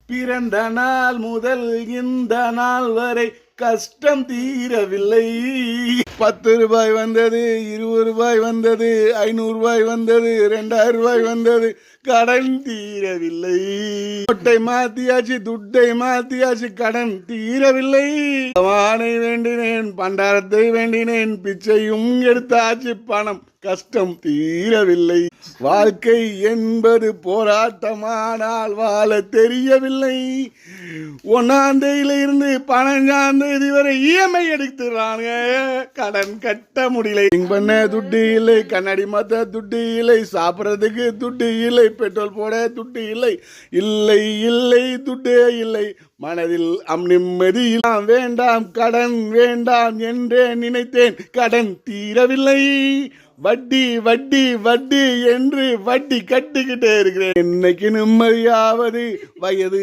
பிறந்த நாள் முதல் இந்த நாள் வரை கஷ்டம் தீரவில்லை. 10 ரூபாய் வந்தது, 20 ரூபாய் வந்தது, 500 ரூபாய் வந்தது, 2000 ரூபாய் வந்தது, கடன் தீரவில்லை. நோட்டை மாத்தியாச்சு, துட்டை மாத்தியாச்சு, கடன் தீரவில்லை. வானை வேண்டினேன், பண்டாரத்தை வேண்டினேன், பிச்சையும் எடுத்தாச்சு, பணம் கஷ்டம் தீரவில்லை. வாழ்க்கை என்பது போராட்டமானால் வாழ தெரியவில்லை. 1ஆம் தேதியிலிருந்து 15ஆம் தேதி வரை இஎம்ஐ எடுத்துறாங்க, கடன் கட்ட முடியல. பண்ண துட்டு இல்லை, கண்ணாடி மாத்த துட்டு இல்லை, சாப்பிட்றதுக்கு துட்டு இல்லை, பெட்ரோல் போட துட்டு இல்லை, இல்லை இல்லை துட்டே இல்லை. மனதில் நிம்மதி வேண்டாம், கடன் வேண்டாம் என்றே நினைத்தேன், கடன் தீரவில்லை. வட்டி வட்டி வட்டி என்று வட்டி கட்டிக்கிட்டே இருக்கிறேன். இன்னைக்கு நிம்மதியாவது வயது